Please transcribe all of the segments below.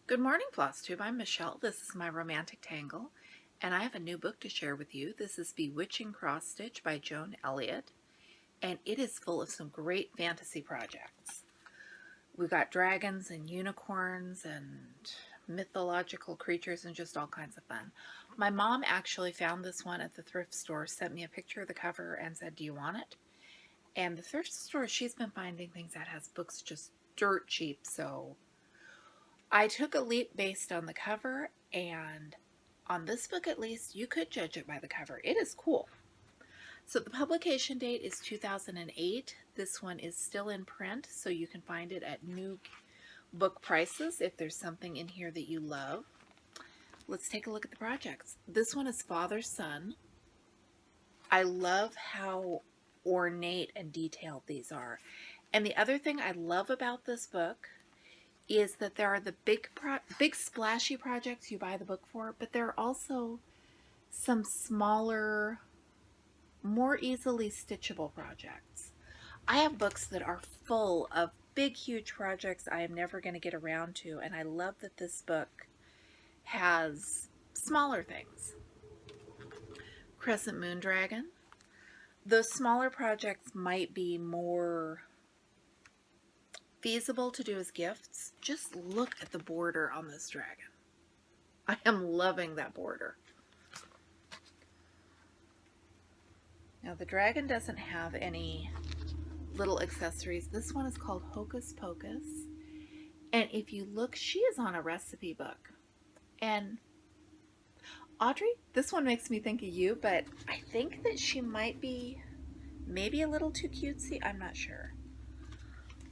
Good morning, FlossTube. I'm Michelle. This is my romantic tangle, and I have a new book to share with you. This is Bewitching Cross Stitch by Joan Elliott, and it is full of some great fantasy projects. We've got dragons and unicorns and mythological creatures and just all kinds of fun. My mom actually found this one at the thrift store, sent me a picture of the cover, and said, "Do you want it?" And the thrift store, she's been finding things that has books just dirt cheap, so I took a leap based on the cover, and on this book at least, you could judge it by the cover. It is cool. So the publication date is 2008. This one is still in print, so you can find it at new book prices if there's something in here that you love. Let's take a look at the projects. This one is Father-Son. I love how ornate and detailed these are. And the other thing I love about this book is that there are the big splashy projects you buy the book for, but there are also some smaller, more easily stitchable projects. I have books that are full of big, huge projects I am never going to get around to, and I love that this book has smaller things. Crescent Moon Dragon. Those smaller projects might be more feasible to do as gifts. Just look at the border on this dragon. I am loving that border. Now the dragon doesn't have any little accessories. This one is called Hocus Pocus. And if you look, she is on a recipe book. And Audrey, this one makes me think of you, but I think that she might be maybe a little too cutesy. I'm not sure.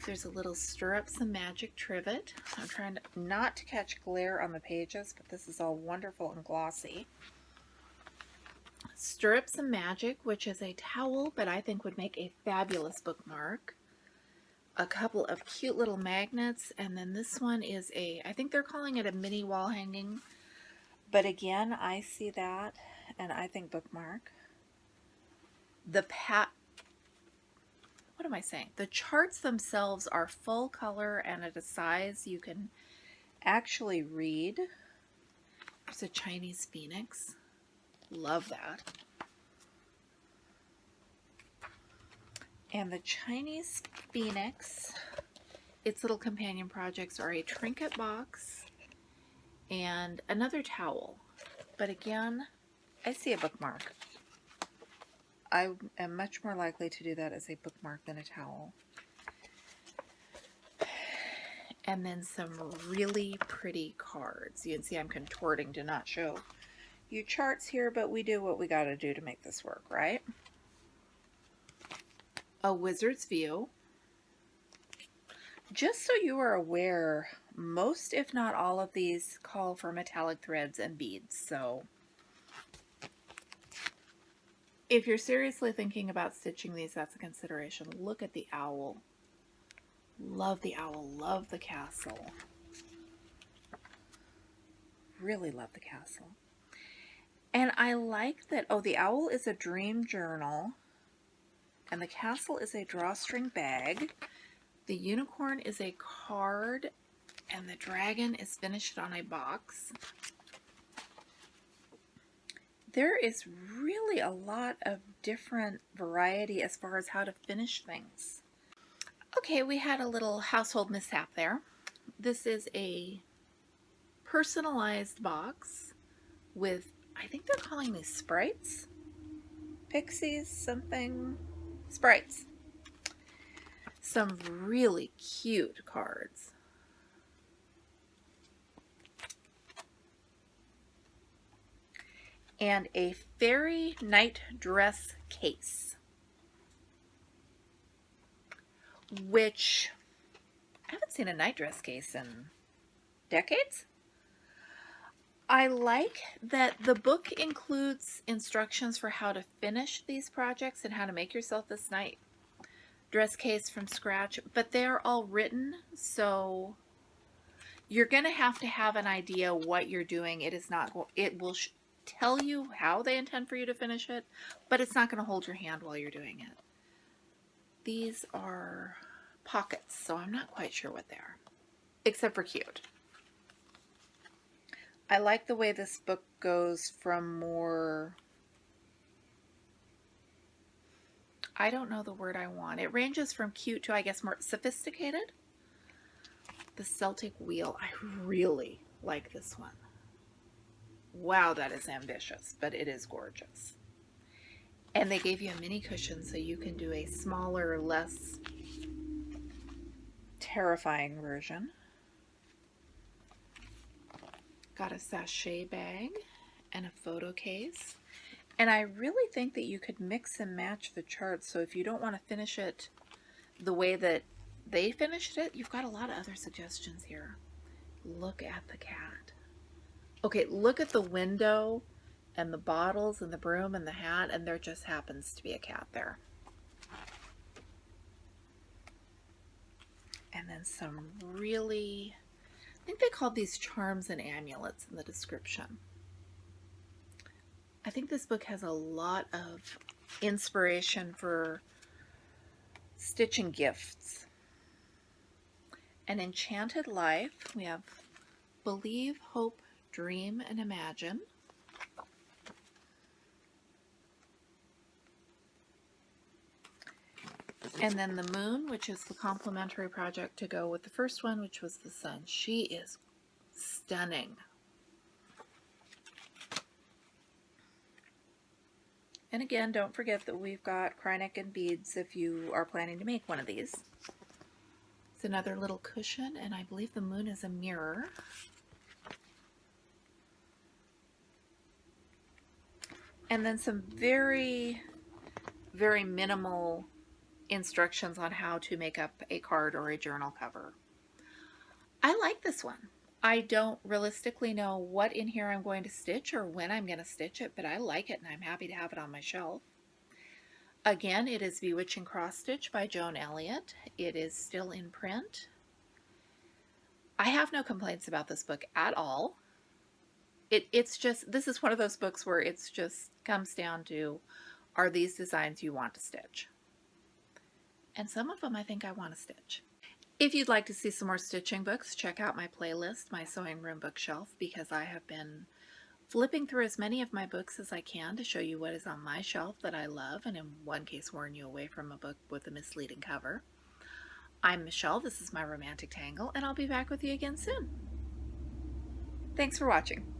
There's a little Stirrups and Magic trivet. I'm trying not to catch glare on the pages, but this is all wonderful and glossy. Stirrups and Magic, which is a towel, but I think would make a fabulous bookmark. A couple of cute little magnets, and then this one is I think they're calling it a mini wall hanging, but again, I see that, and I think bookmark. What am I saying? The charts themselves are full color and at a size you can actually read. There's a Chinese phoenix. Love that. And the Chinese phoenix, its little companion projects are a trinket box and another towel. But again, I see a bookmark. I am much more likely to do that as a bookmark than a towel. And then some really pretty cards. You can see I'm contorting to not show you charts here, but we do what we got to do to make this work, right? A Wizard's View. Just so you are aware, most if not all of these call for metallic threads and beads, so if you're seriously thinking about stitching these, that's a consideration. Look at the owl. Love the owl. Love the castle. Really love the castle. And I like that, oh, the owl is a dream journal, and the castle is a drawstring bag. The unicorn is a card, and the dragon is finished on a box. There is really a lot of different variety as far as how to finish things. Okay, we had a little household mishap there. This is a personalized box with, I think they're calling these sprites? Pixies, something? Sprites. Some really cute cards. And a fairy night dress case, which I haven't seen a night dress case in decades. I like that the book includes instructions for how to finish these projects and how to make yourself this night dress case from scratch, but they're all written, so you're going to have an idea what you're doing. It will tell you how they intend for you to finish it, but it's not going to hold your hand while you're doing it. These are pockets, so I'm not quite sure what they are, except for cute. I like the way this book goes from more, I don't know the word I want. It ranges from cute to, I guess, more sophisticated. The Celtic Wheel. I really like this one. Wow, that is ambitious, but it is gorgeous. And they gave you a mini cushion so you can do a smaller, less terrifying version. Got a sachet bag and a photo case. And I really think that you could mix and match the charts. So if you don't want to finish it the way that they finished it, you've got a lot of other suggestions here. Look at the cat. Okay, look at the window and the bottles and the broom and the hat, and there just happens to be a cat there. And then some really, I think they called these charms and amulets in the description. I think this book has a lot of inspiration for stitching gifts. An Enchanted Life. We have Believe, Hope, Dream, and Imagine. And then the Moon, which is the complementary project to go with the first one, which was the Sun. She is stunning. And again, don't forget that we've got Krynick and beads if you are planning to make one of these. It's another little cushion, and I believe the moon is a mirror. And then some very, very minimal instructions on how to make up a card or a journal cover. I like this one. I don't realistically know what in here I'm going to stitch or when I'm going to stitch it, but I like it and I'm happy to have it on my shelf. Again, it is Bewitching Cross Stitch by Joan Elliott. It is still in print. I have no complaints about this book at all. It's just, this is one of those books where it's just comes down to, are these designs you want to stitch? And some of them I think I want to stitch. If you'd like to see some more stitching books, check out my playlist, my Sewing Room bookshelf, because I have been flipping through as many of my books as I can to show you what is on my shelf that I love, and in one case warn you away from a book with a misleading cover. I'm Michelle, this is my Romantic Tangle, and I'll be back with you again soon. Thanks for watching.